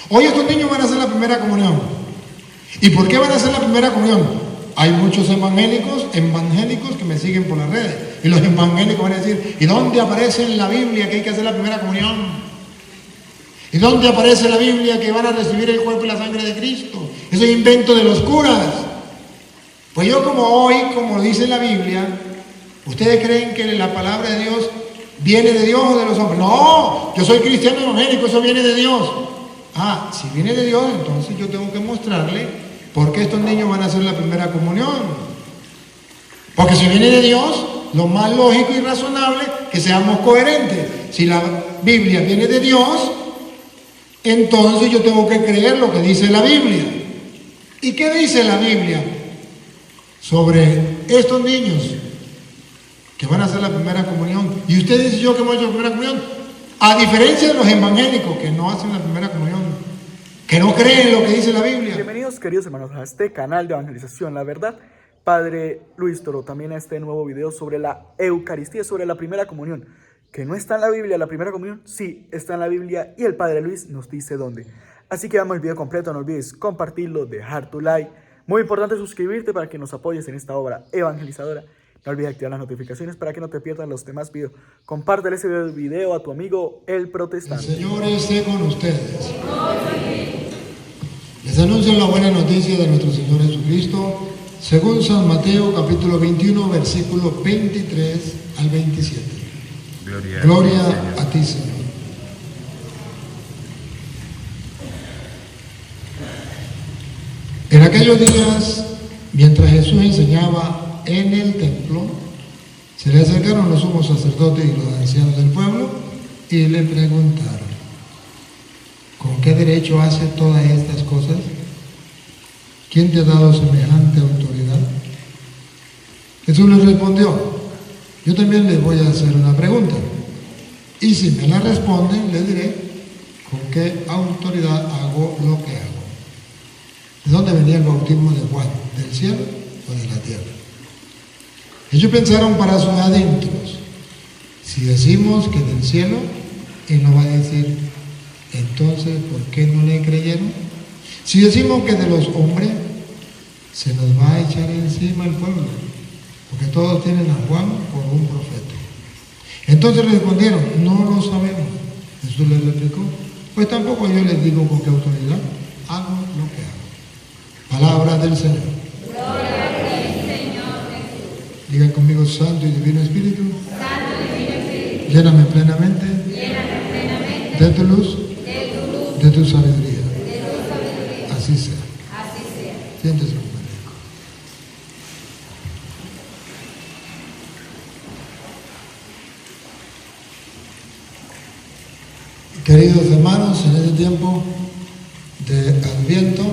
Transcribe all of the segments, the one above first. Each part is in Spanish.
Hoy estos niños van a hacer la primera comunión. ¿Y por qué van a hacer la primera comunión? Hay muchos evangélicos que me siguen por las redes. Y los evangélicos van a decir, ¿y dónde aparece en la Biblia que hay que hacer la primera comunión? ¿Y dónde aparece en la Biblia que van a recibir el cuerpo y la sangre de Cristo? Eso es invento de los curas. Pues yo como dice la Biblia, ¿ustedes creen que la palabra de Dios viene de Dios o de los hombres? No, yo soy cristiano evangélico, eso viene de Dios. Ah, si viene de Dios, entonces yo tengo que mostrarle por qué estos niños van a hacer la primera comunión. Porque si viene de Dios, lo más lógico y razonable es que seamos coherentes. Si la Biblia viene de Dios, entonces yo tengo que creer lo que dice la Biblia. ¿Y qué dice la Biblia sobre estos niños que van a hacer la primera comunión? Y ustedes y yo que hemos hecho la primera comunión, a diferencia de los evangélicos que no hacen la primera comunión, que no creen lo que dice la Biblia. Bienvenidos, queridos hermanos, a este canal de evangelización, la verdad. Padre Luis Toro, también a este nuevo video sobre la Eucaristía, sobre la primera comunión. Que no está en la Biblia, la primera comunión sí está en la Biblia y el Padre Luis nos dice dónde. Así que vamos al video completo, no olvides compartirlo, dejar tu like. Muy importante suscribirte para que nos apoyes en esta obra evangelizadora. No olvides activar las notificaciones para que no te pierdas los demás videos. Compártele ese video a tu amigo el protestante. El Señor esté con ustedes. Les anuncio la buena noticia de nuestro Señor Jesucristo, según San Mateo capítulo 21, versículos 23 al 27. Gloria a ti, Señor. En aquellos días, mientras Jesús enseñaba en el templo, se le acercaron los sumos sacerdotes y los ancianos del pueblo y le preguntaron: ¿con qué derecho hace todas estas cosas? ¿Quién te ha dado semejante autoridad? Jesús les respondió: yo también les voy a hacer una pregunta, y si me la responden, les diré con qué autoridad hago lo que hago. ¿De dónde venía el bautismo de Juan? ¿Del cielo o de la tierra? Ellos pensaron para sus adentros: si decimos que del cielo, Él nos va a decir, entonces, ¿por qué no le creyeron? Si decimos que de los hombres, se nos va a echar encima el pueblo, porque todos tienen a Juan por un profeta. Entonces respondieron: no lo sabemos. Jesús les replicó: pues tampoco yo les digo con qué autoridad hago lo que hago. Palabra del Señor. Gloria a ti, Señor Jesús. Digan conmigo: Santo y Divino Espíritu, Santo y Divino Espíritu, lléname plenamente de tu luz, de tu sabiduría. Así sea. así sea. Siéntese, compañero. Queridos hermanos, en este tiempo de Adviento,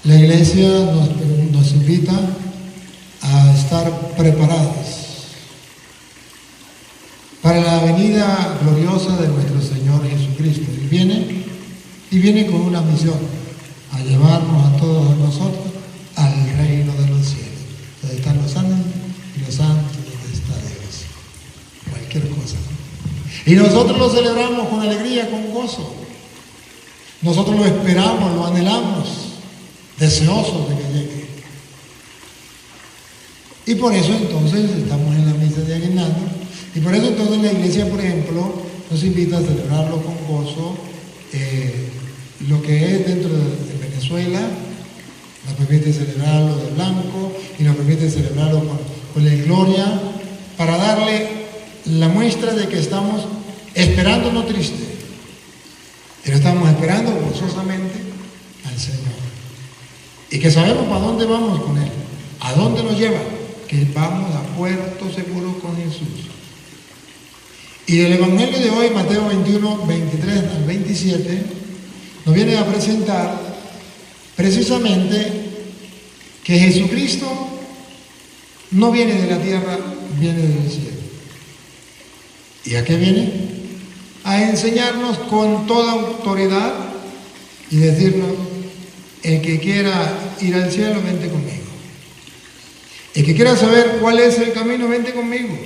la Iglesia nos invita a estar preparados para la venida gloriosa de nuestro Señor Jesucristo. Y viene con una misión: a llevarnos a todos nosotros al reino de los cielos, donde están los ángeles y los santos, donde está Dios. Cualquier cosa, ¿no? Y nosotros lo celebramos con alegría, con gozo. Nosotros lo esperamos, lo anhelamos, deseosos de que llegue. Y por eso entonces estamos en la misa de aguinaldo. Y por eso entonces la Iglesia, por ejemplo, nos invita a celebrarlo con gozo. Lo que es dentro de Venezuela nos permite celebrarlo de blanco y nos permite celebrarlo con la gloria, para darle la muestra de que estamos esperando, no triste, pero estamos esperando gozosamente al Señor. Y que sabemos para dónde vamos con Él, a dónde nos lleva, que vamos a puerto seguro con Jesús. Y del Evangelio de hoy, Mateo 21, 23 al 27, nos viene a presentar precisamente que Jesucristo no viene de la tierra, viene del cielo. ¿Y a qué viene? A enseñarnos con toda autoridad y decirnos: el que quiera ir al cielo, vente conmigo. El que quiera saber cuál es el camino, vente conmigo.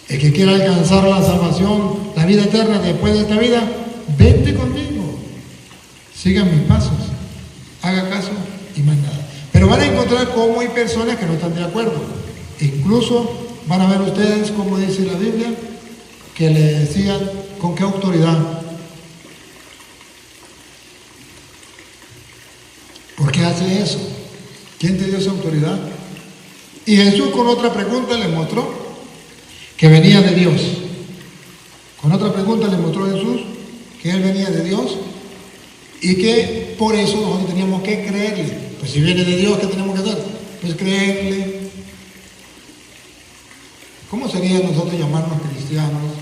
El que quiera alcanzar la salvación, la vida eterna después de esta vida, vente conmigo, sigan mis pasos, haga caso y más nada. Pero van a encontrar cómo hay personas que no están de acuerdo. Incluso van a ver ustedes cómo dice la Biblia, que le decían con qué autoridad. ¿Por qué hace eso? ¿Quién te dio esa autoridad? Y Jesús con otra pregunta le mostró que venía de Dios. Con otra pregunta le mostró Jesús que Él venía de Dios y que por eso nosotros teníamos que creerle. Pues si viene de Dios, ¿qué tenemos que hacer? Pues creerle. ¿Cómo sería nosotros llamarnos cristianos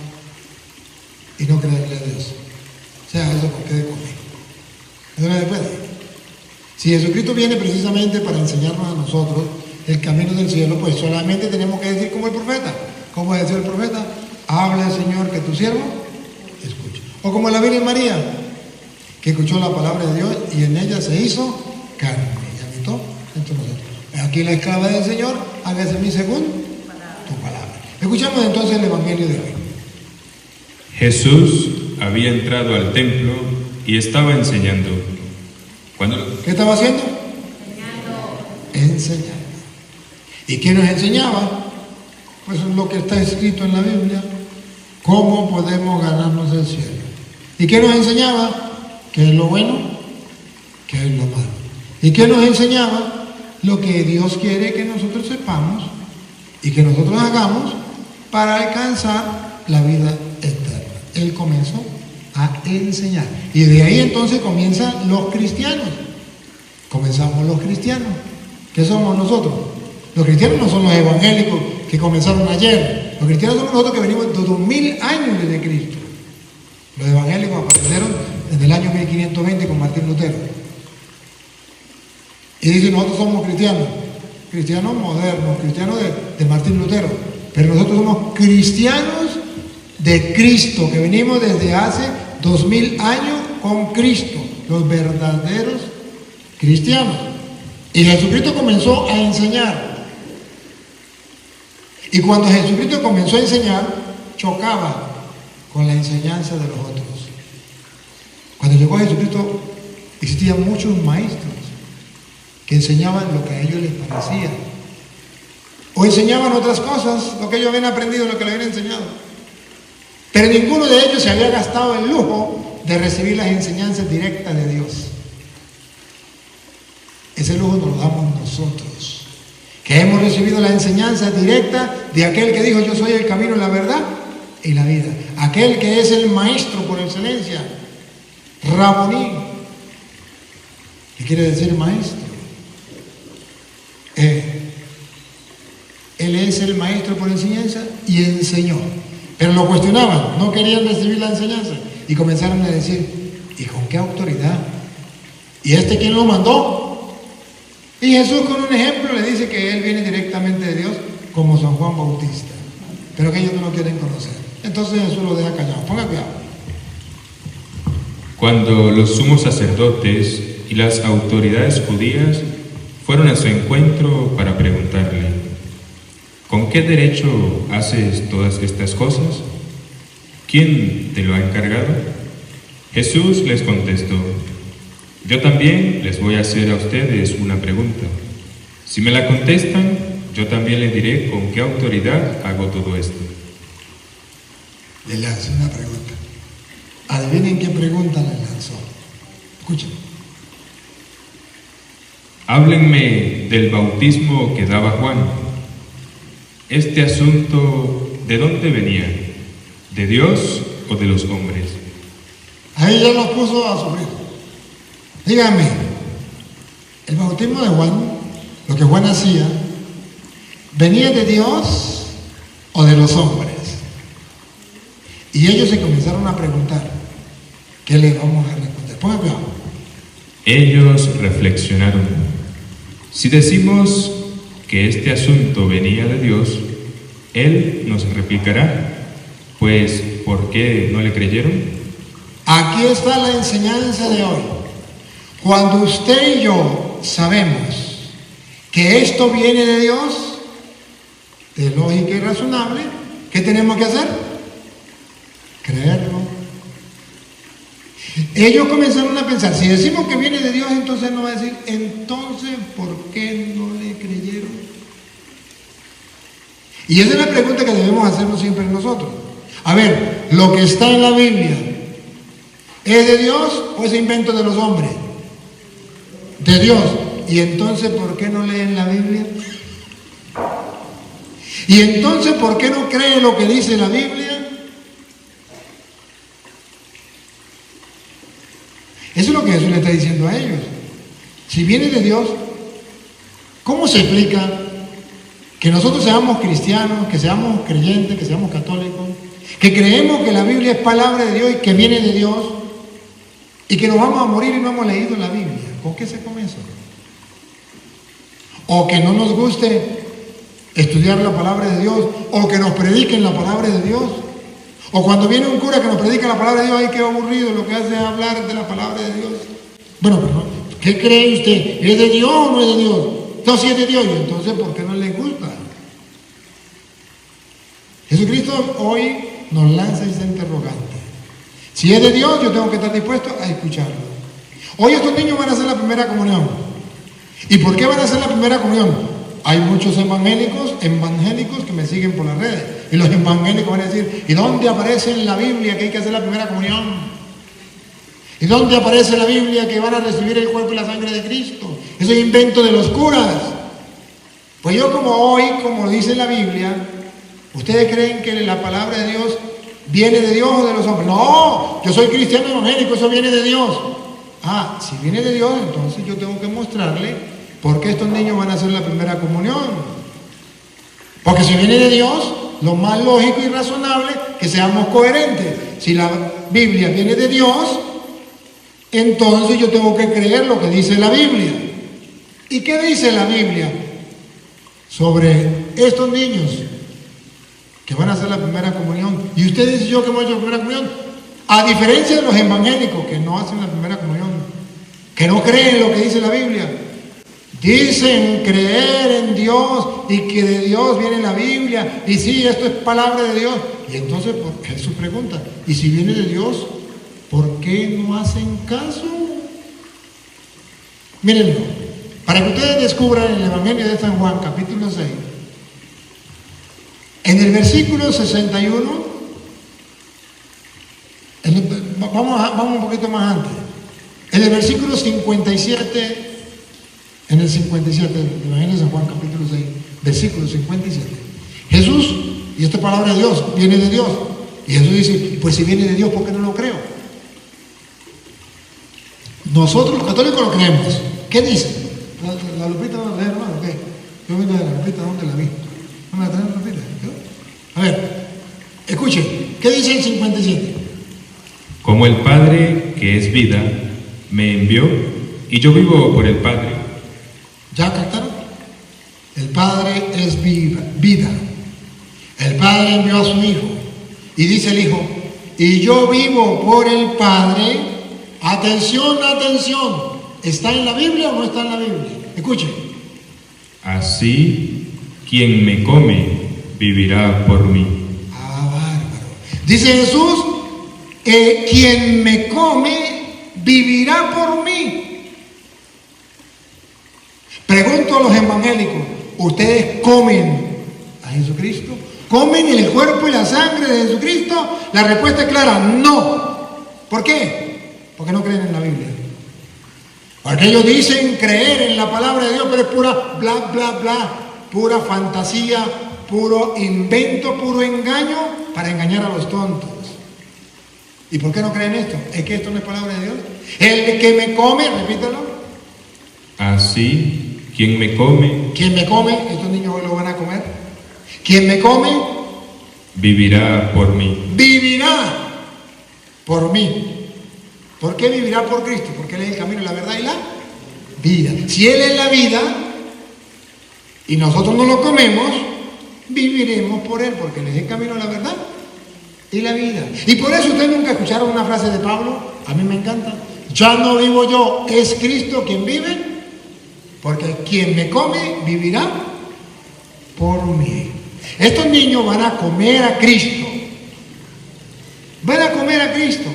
y no creerle a Dios? O sea, eso por qué de comer. Eso no se puede. Si Jesucristo viene precisamente para enseñarnos a nosotros el camino del cielo, pues solamente tenemos que decir como el profeta. ¿Cómo decía el profeta? Habla, Señor, que tu siervo escucha. O como la Virgen María, que escuchó la palabra de Dios y en ella se hizo carne y habitó entre nosotros. Aquí la esclava del Señor, hágase en mí según tu palabra. Escuchamos entonces el Evangelio de hoy. Jesús había entrado al templo y estaba enseñando. ¿Qué estaba haciendo? Enseñando. ¿Y qué nos enseñaba? Pues lo que está escrito en la Biblia, cómo podemos ganarnos el cielo. ¿Y qué nos enseñaba? ¿Qué es lo bueno? ¿Qué es lo malo? ¿Y qué nos enseñaba? Lo que Dios quiere que nosotros sepamos y que nosotros hagamos para alcanzar la vida eterna. Él comenzó a enseñar. Y de ahí entonces comienzan los cristianos. Comenzamos los cristianos. ¿Qué somos nosotros? Los cristianos no son los evangélicos que comenzaron ayer. Los cristianos somos nosotros que venimos de 2000 años desde Cristo. Los evangélicos aparecieron desde el año 1520 con Martín Lutero. Y dicen, nosotros somos cristianos. Cristianos modernos, cristianos de Martín Lutero. Pero nosotros somos cristianos de Cristo, que venimos desde hace 2000 años con Cristo, los verdaderos cristianos. Y Jesucristo comenzó a enseñar. Y cuando Jesucristo comenzó a enseñar, chocaba con la enseñanza de los otros. Cuando llegó Jesucristo, existían muchos maestros que enseñaban lo que a ellos les parecía. O enseñaban otras cosas, lo que ellos habían aprendido, lo que les habían enseñado. Pero ninguno de ellos se había gastado el lujo de recibir las enseñanzas directas de Dios. Ese lujo nos lo damos nosotros, que hemos recibido la enseñanza directa de aquel que dijo, yo soy el camino, la verdad y la vida. Aquel que es el maestro por excelencia, Raboní. ¿Qué quiere decir maestro? Él es el maestro por enseñanza y enseñó. Pero lo cuestionaban, no querían recibir la enseñanza y comenzaron a decir, ¿y con qué autoridad? ¿Y quién lo mandó? Y Jesús con un ejemplo le dice que Él viene directamente de Dios como San Juan Bautista, pero que ellos no lo quieren conocer. Entonces Jesús lo deja callado. Ponga cuidado. Cuando los sumos sacerdotes y las autoridades judías fueron a su encuentro para preguntarle, ¿con qué derecho haces todas estas cosas? ¿Quién te lo ha encargado? Jesús les contestó, yo también les voy a hacer a ustedes una pregunta. Si me la contestan, yo también les diré con qué autoridad hago todo esto. Le lanzó una pregunta. Adivinen qué pregunta le lanzó. Escuchen. Háblenme del bautismo que daba Juan. Este asunto, ¿de dónde venía? ¿De Dios o de los hombres? Ahí ya los puso a sufrir. Díganme, el bautismo de Juan, lo que Juan hacía, ¿venía de Dios o de los hombres? Y ellos se comenzaron a preguntar, ¿qué les vamos a responder? Pongan cuidado. Ellos reflexionaron. Si decimos que este asunto venía de Dios, Él nos replicará, pues, ¿por qué no le creyeron? Aquí está la enseñanza de hoy. Cuando usted y yo sabemos que esto viene de Dios, de lógica y razonable, ¿qué tenemos que hacer? Creerlo. Ellos comenzaron a pensar, si decimos que viene de Dios, entonces no va a decir, entonces, ¿por qué no le creyeron? Y esa es la pregunta que debemos hacernos siempre nosotros. A ver, ¿lo que está en la Biblia es de Dios o es invento de los hombres? De Dios. ¿Y entonces por qué no leen la Biblia? ¿Y entonces por qué no creen lo que dice la Biblia? Eso es lo que Jesús le está diciendo a ellos. Si viene de Dios, ¿cómo se explica que nosotros seamos cristianos, que seamos creyentes, que seamos católicos, que creemos que la Biblia es palabra de Dios y que viene de Dios, y que nos vamos a morir y no hemos leído la Biblia? ¿Con qué se come eso? O que no nos guste estudiar la palabra de Dios, o que nos prediquen la palabra de Dios, o cuando viene un cura que nos predica la palabra de Dios, ay, qué aburrido, lo que hace es hablar de la palabra de Dios. Bueno, pero ¿qué cree usted? ¿Es de Dios o no es de Dios? No, si es de Dios, y entonces ¿por qué no le gusta? Jesucristo hoy nos lanza ese interrogante. Si es de Dios, yo tengo que estar dispuesto a escucharlo. Hoy estos niños van a hacer la primera comunión. ¿Y por qué van a hacer la primera comunión? Hay muchos evangélicos que me siguen por las redes. Y los evangélicos van a decir, ¿y dónde aparece en la Biblia que hay que hacer la primera comunión? ¿Y dónde aparece en la Biblia que van a recibir el cuerpo y la sangre de Cristo? Eso es invento de los curas. Pues yo como dice la Biblia, ¿ustedes creen que la palabra de Dios viene de Dios o de los hombres? No, yo soy cristiano evangélico, eso viene de Dios. Ah, si viene de Dios, entonces yo tengo que mostrarle por qué estos niños van a hacer la primera comunión. Porque si viene de Dios, lo más lógico y razonable es que seamos coherentes. Si la Biblia viene de Dios, entonces yo tengo que creer lo que dice la Biblia. ¿Y qué dice la Biblia sobre estos niños que van a hacer la primera comunión? Y ustedes y yo que hemos hecho la primera comunión, a diferencia de los evangélicos que no hacen la primera comunión, que no creen lo que dice la Biblia, dicen creer en Dios y que de Dios viene la Biblia, y sí, esto es palabra de Dios. Y entonces Jesús pregunta, ¿y si viene de Dios, por qué no hacen caso? Mírenlo, para que ustedes descubran el Evangelio de San Juan, capítulo 6, en el versículo 61, vamos un poquito más antes, en el versículo 57, en el 57 del Evangelio de San Juan, capítulo 6, versículo 57, Jesús, y esta palabra de Dios, viene de Dios, y Jesús dice, pues si viene de Dios, ¿por qué no lo creo? Nosotros los católicos lo creemos. ¿Qué dice? La Lupita va a leer, hermano, ¿qué? Yo vengo de la Lupita, ¿dónde la vi? ¿No me la traen, Lupita? A ver, escuchen, ¿qué dice el 57? Como el Padre, que es vida, me envió, y yo vivo por el Padre. ¿Ya captaron? El Padre es vida. El Padre envió a su Hijo. Y dice el Hijo, y yo vivo por el Padre. Atención, atención. ¿Está en la Biblia o no está en la Biblia? Escuchen. Así, quien me come, vivirá por mí. Ah, bárbaro. Dice Jesús, quien me come, vivirá por mí. Pregunto a los evangélicos, ¿ustedes comen a Jesucristo? ¿Comen el cuerpo y la sangre de Jesucristo? La respuesta es clara, no. ¿Por qué? Porque no creen en la Biblia. Porque ellos dicen creer en la palabra de Dios, pero es pura bla, bla, bla, pura fantasía, puro invento, puro engaño para engañar a los tontos. ¿Y por qué no creen esto? ¿Es que esto no es palabra de Dios? El que me come, repítalo. Así, quien me come, estos niños hoy lo van a comer. Quien me come, vivirá por mí. Vivirá por mí. ¿Por qué vivirá por Cristo? Porque Él es el camino, la verdad y la vida. Si Él es la vida y nosotros no lo comemos, viviremos por Él, porque Él es el camino, la verdad y la vida. Y por eso ustedes nunca escucharon una frase de Pablo, a mí me encanta, ya no vivo yo, es Cristo quien vive, porque quien me come vivirá por mí. Estos niños van a comer a Cristo, van a comer a Cristo.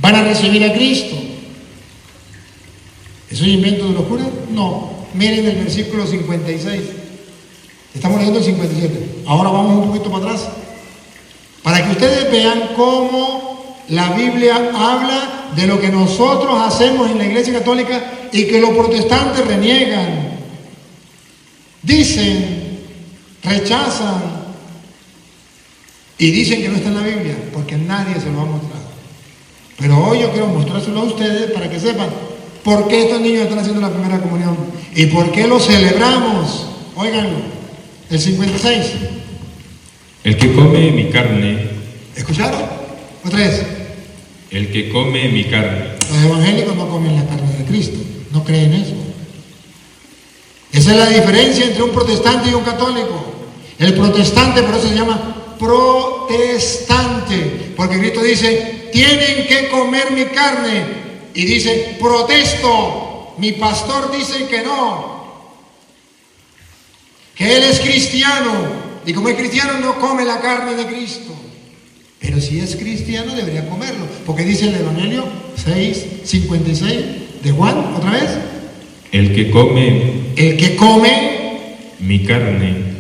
van a recibir a Cristo. ¿Es un invento de locura? No. Miren el versículo 56. Estamos leyendo el 57. Ahora vamos un poquito para atrás. Para que ustedes vean cómo la Biblia habla de lo que nosotros hacemos en la Iglesia Católica y que los protestantes reniegan. Dicen, rechazan y dicen que no está en la Biblia porque nadie se lo ha mostrado. Pero hoy yo quiero mostrárselo a ustedes para que sepan por qué estos niños están haciendo la primera comunión y por qué lo celebramos. Óiganlo, el 56. El que come mi carne. ¿Escucharon? Otra vez. El que come mi carne. Los evangélicos no comen la carne de Cristo, no creen eso. Esa es la diferencia entre un protestante y un católico. El protestante, por eso se llama protestante, porque Cristo dice, tienen que comer mi carne, y dice, protesto, mi pastor dice que no, que él es cristiano, y como es cristiano no come la carne de Cristo. Pero si es cristiano debería comerlo, porque dice el Evangelio 6:56 de Juan, otra vez. El que come mi carne.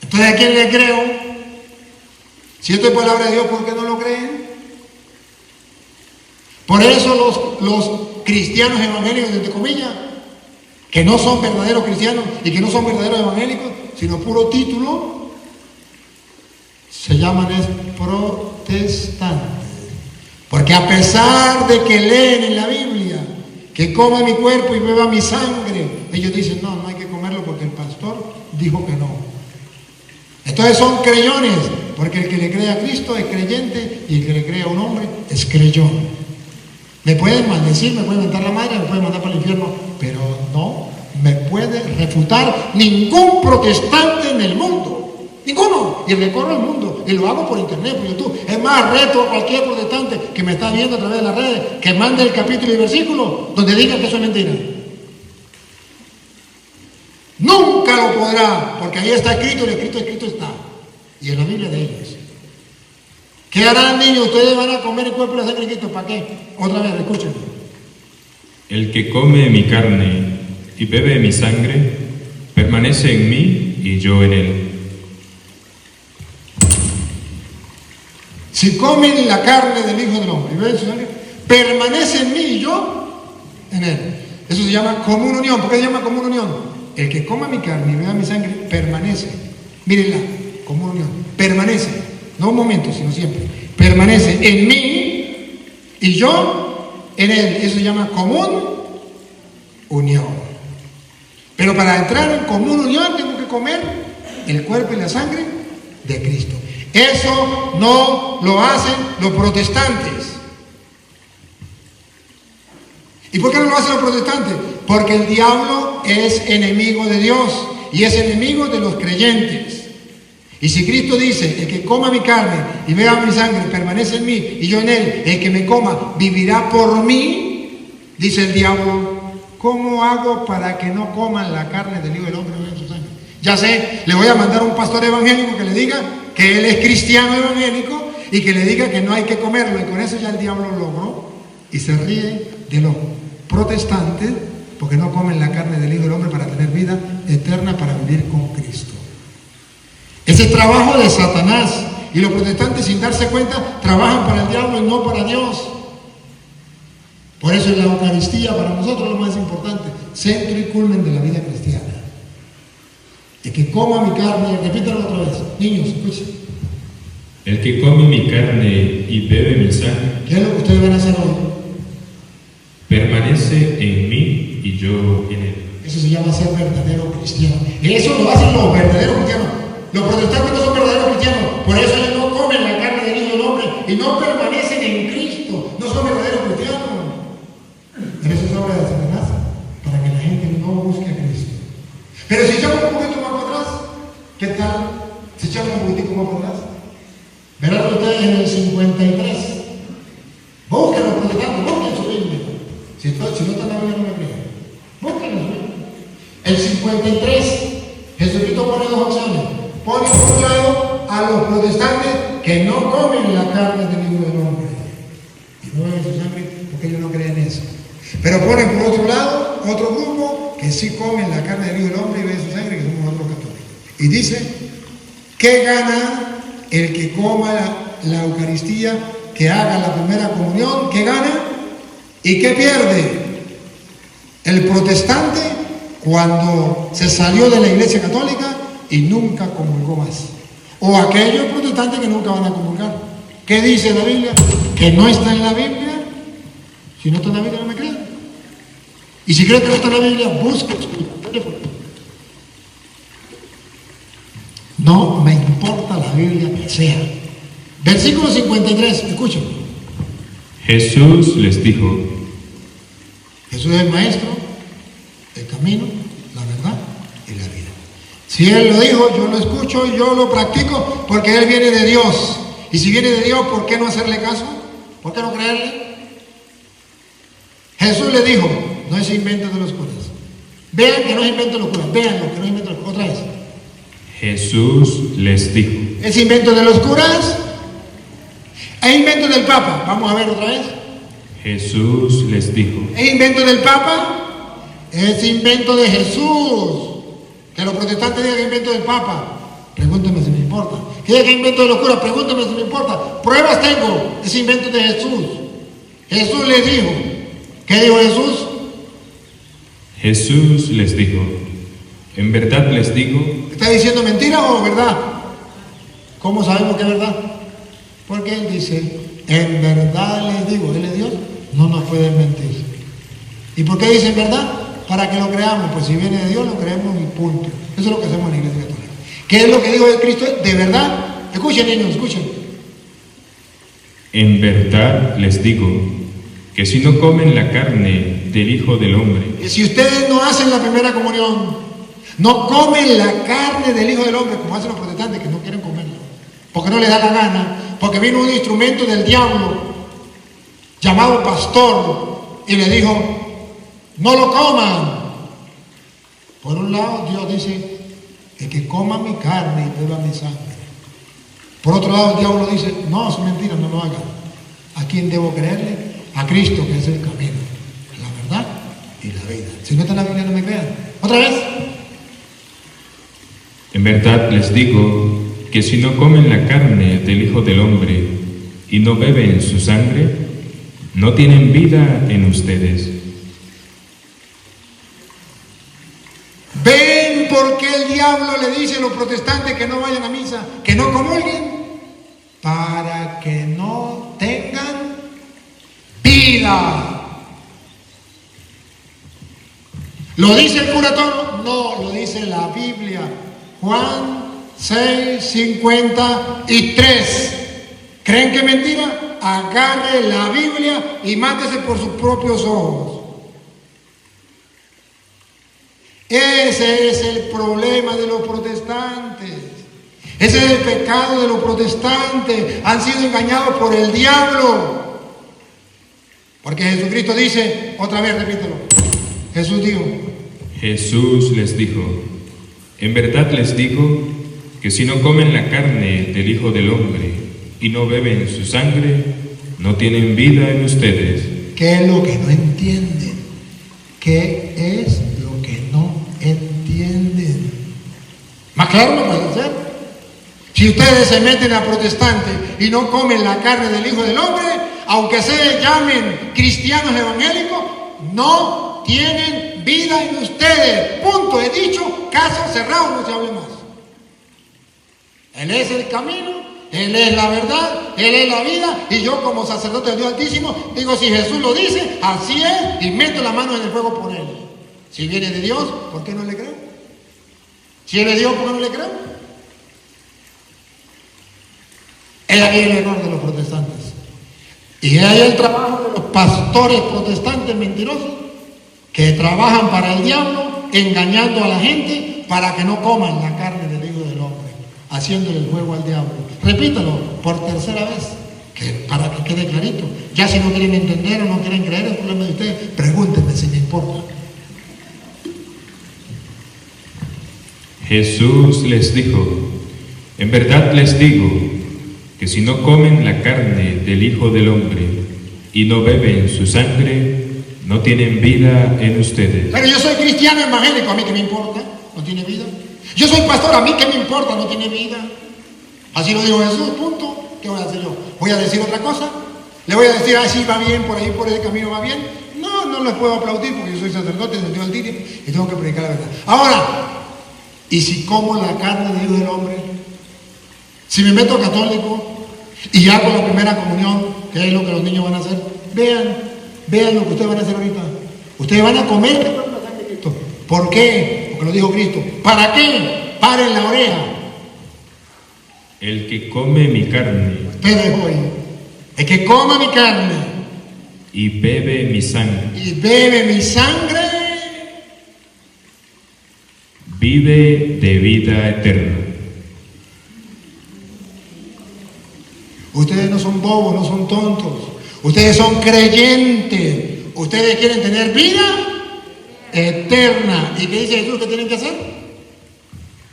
Entonces, ¿a quién le creo? Si esto es palabra de Dios, ¿por qué no lo creen? Por eso los cristianos evangélicos, entre comillas, que no son verdaderos cristianos y que no son verdaderos evangélicos, sino puro título, se llaman protestantes. Porque a pesar de que leen en la Biblia que coma mi cuerpo y beba mi sangre, ellos dicen, no hay que comerlo porque el pastor dijo que no. Entonces son creyones, porque el que le cree a Cristo es creyente y el que le cree a un hombre es creyón. Me pueden maldecir, me pueden mentar la madre, me pueden mandar para el infierno, pero no me puede refutar ningún protestante en el mundo. Ninguno. Y recorro el mundo y lo hago por internet, por YouTube. Es más, reto a cualquier protestante que me está viendo a través de las redes que mande el capítulo y versículo donde diga que eso es mentira. Nunca lo podrá, porque ahí está escrito, el escrito está. Y en la Biblia de ellos. ¿Qué harán, niños? Ustedes van a comer el cuerpo y la sangre de Cristo. ¿Para qué? Otra vez, escuchen. El que come mi carne y bebe mi sangre permanece en mí y yo en él. Si comen la carne del Hijo del Hombre y beben su sangre, permanece en mí y yo en él. Eso se llama común unión. ¿Por qué se llama común unión? El que coma mi carne y beba mi sangre permanece. Mírenla, común unión. Permanece. No un momento, sino siempre. Permanece en mí y yo en él. Eso se llama común unión. Pero para entrar en común unión tengo que comer el cuerpo y la sangre de Cristo. Eso no lo hacen los protestantes. ¿Y por qué no lo hacen los protestantes? Porque el diablo es enemigo de Dios y es enemigo de los creyentes. Y si Cristo dice, el que coma mi carne y beba mi sangre permanece en mí y yo en él, el que me coma vivirá por mí, dice el diablo, ¿cómo hago para que no coman la carne del Hijo del Hombre y beban su sangre? Ya sé, le voy a mandar a un pastor evangélico que le diga que él es cristiano evangélico y que le diga que no hay que comerlo, y con eso ya el diablo logró y se ríe de los protestantes porque no comen la carne del Hijo del Hombre para tener vida eterna, para vivir con Cristo. Ese es trabajo de Satanás, y los protestantes, sin darse cuenta, trabajan para el diablo y no para Dios. Por eso la Eucaristía para nosotros es lo más importante, centro y culmen de la vida cristiana. El que coma mi carne, repítalo otra vez, niños, escuchen. El que come mi carne y bebe mi sangre, ¿qué es lo que ustedes van a hacer hoy? Permanece en mí y yo en él. Eso se llama ser verdadero cristiano. Eso lo hacen los verdaderos cristianos. Los protestantes no son verdaderos cristianos, por eso ellos no comen la carne del Hijo del Hombre y no permanecen en Cristo, no son verdaderos cristianos. Pero eso es obra de Satanás, para que la gente no busque a Cristo. Pero si echamos un poquito más para atrás, ¿qué tal? Si echamos un poquitico más para atrás, verán ustedes en el 53. Busquen los protestantes, busquen su Biblia. Si no está en la Biblia, no me crean. Busquen su Biblia. El 53, Jesucristo pone dos opciones. Pone por un lado a los protestantes que no comen la carne del Hijo del Hombre. y no beben su sangre, porque ellos no creen eso. Pero ponen por otro lado otro grupo que sí comen la carne del Hijo del Hombre y beben su sangre, que somos nosotros católicos. Y dice, ¿qué gana el que coma la Eucaristía, que haga la primera comunión? ¿Qué gana? ¿Y qué pierde? El protestante cuando se salió de la Iglesia Católica y nunca comulgó más. O aquellos protestantes que nunca van a comulgar. ¿Qué dice la Biblia? Que no está en la Biblia. Si no está en la Biblia, no me crean. Y si creen que no está en la Biblia, busquen. No me importa la Biblia que sea. Versículo 53, escuchen. Jesús les dijo: Jesús es el maestro, el camino, la verdad y la vida. Si Él lo dijo, yo lo escucho y yo lo practico porque Él viene de Dios. Y si viene de Dios, ¿por qué no hacerle caso? ¿Por qué no creerle? Jesús le dijo, no es invento de los curas. Vean que no es invento de los curas, véanlo que no es invento de los curas. Otra vez. Jesús les dijo: ¿Es invento de los curas? ¿Es invento del Papa? Vamos a ver otra vez. Jesús les dijo: ¿Es invento del Papa? Es invento de Jesús. Que los protestantes digan que es invento del Papa. Pregúnteme si me importa. Que digan que es invento de los curas. Pregúnteme si me importa. Pruebas tengo. Es invento de Jesús. Jesús les dijo. ¿Qué dijo Jesús? Jesús les dijo: en verdad les digo. ¿Está diciendo mentira o verdad? ¿Cómo sabemos que es verdad? Porque Él dice, en verdad les digo, Él es Dios, no nos puede mentir. ¿Y por qué dice en verdad? Para que lo creamos, pues si viene de Dios lo creemos y punto. Eso es lo que hacemos en la Iglesia Católica. ¿Qué es lo que dijo Cristo? De verdad. Escuchen, niños, escuchen. En verdad les digo que si no comen la carne del Hijo del Hombre, Si ustedes no hacen la primera comunión, no comen la carne del Hijo del Hombre, como hacen los protestantes que no quieren comerla, porque no les da la gana, porque vino un instrumento del diablo llamado pastor y le dijo, no lo coman. Por un lado Dios dice, el que coma mi carne y beba mi sangre. Por otro lado el diablo dice, no, es mentira, no lo hagan. ¿A quién debo creerle? A Cristo, que es el camino, la verdad y la vida. Si no está en la Biblia, no me crean. Otra vez. en verdad les digo que si no comen la carne del Hijo del Hombre y no beben su sangre, no tienen vida en ustedes. ¿Ven por qué el diablo le dice a los protestantes que no vayan a misa, que no comulguen? Para que no tengan vida. ¿Lo dice el cura Toro? No, lo dice la Biblia. Juan 6:53. ¿Creen que es mentira? Agarre la Biblia y mátese por sus propios ojos. Ese es el problema de los protestantes. Ese es el pecado de los protestantes. Han sido engañados por el diablo. Porque Jesucristo dice, otra vez repítelo. Jesús dijo. Jesús les dijo: en verdad les digo que si no comen la carne del Hijo del Hombre y no beben su sangre, no tienen vida en ustedes. ¿Qué es lo que no entienden? ¿Qué es lo que no entienden? Más claro no puede ser. Si ustedes se meten a protestantes y no comen la carne del Hijo del Hombre, aunque se llamen cristianos evangélicos, no tienen vida en ustedes. Punto. He dicho, caso cerrado, no se hable más. Él es el camino, Él es la verdad, Él es la vida, y yo como sacerdote del Dios Altísimo digo, si Jesús lo dice, así es, y meto la mano en el fuego por Él. Si viene de Dios, ¿por qué no le creo? Si Él es Dios, ¿por qué no le creo? Es ahí el error de los protestantes. Y es ahí el trabajo de los pastores protestantes mentirosos que trabajan para el diablo, engañando a la gente para que no coman la carne del Hijo del Hombre, haciéndole el juego al diablo. Repítalo por tercera vez, para que quede clarito. Ya si no quieren entender o no quieren creer, es problema de ustedes. Pregúntenme si me importa. Jesús les dijo: en verdad les digo que si no comen la carne del Hijo del Hombre y no beben su sangre, no tienen vida en ustedes. Pero yo soy cristiano evangélico, ¿a mí qué me importa? ¿No tiene vida? Yo soy pastor, ¿a mí qué me importa? ¿No tiene vida? Así lo dijo Jesús, punto. ¿Qué voy a hacer yo? ¿Voy a decir otra cosa? ¿Le voy a decir, sí, va bien, por ahí, por ese camino va bien? No, no les puedo aplaudir porque yo soy sacerdote de Dios al día y tengo que predicar la verdad. Ahora, ¿y si como la carne de Dios del hombre? Si me meto católico y hago la primera comunión, que es lo que los niños van a hacer, vean lo que ustedes van a hacer ahorita. Ustedes van a comer el cuerpo y la sangre de Cristo. ¿Por qué? Porque lo dijo Cristo. ¿Para qué? Paren la oreja. El que come mi carne Ustedes hoy. El que coma mi carne y bebe mi sangre, vive de vida eterna. Ustedes no son bobos, no son tontos. Ustedes son creyentes. Ustedes quieren tener vida eterna. ¿Y qué dice Jesús que tienen que hacer?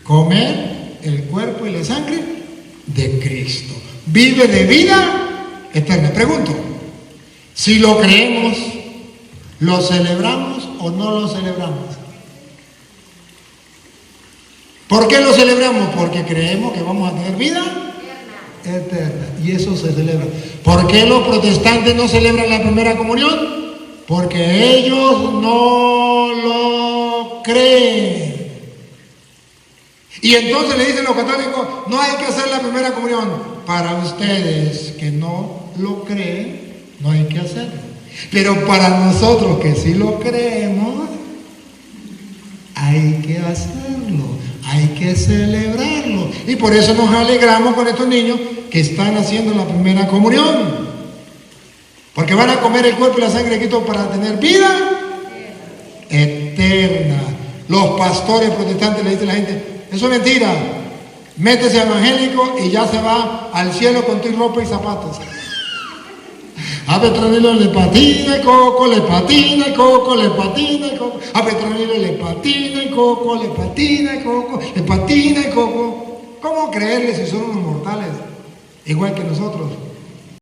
Comer el cuerpo y la sangre de Cristo. Vive de vida eterna. Pregunto, si lo creemos, ¿lo celebramos o no lo celebramos? ¿Por qué lo celebramos? Porque creemos que vamos a tener vida eterna. Y eso se celebra. ¿Por qué los protestantes no celebran la primera comunión? Porque ellos no lo creen. Y entonces le dicen los católicos, no hay que hacer la primera comunión. Para ustedes que no lo creen, no hay que hacerlo. Pero para nosotros que sí lo creemos, hay que hacerlo, hay que celebrarlo. Y por eso nos alegramos con estos niños que están haciendo la primera comunión. Porque van a comer el cuerpo y la sangre de Cristo para tener vida eterna. Los pastores protestantes le dicen a la gente, eso es mentira, métese evangélico y ya se va al cielo con tu ropa y zapatos. A Petronilo le patina y Coco, le patina y Coco, le patina y Coco. A Petronilo le patina y Coco, le patina y Coco, le patina y Coco. ¿Cómo creerle si son unos mortales igual que nosotros?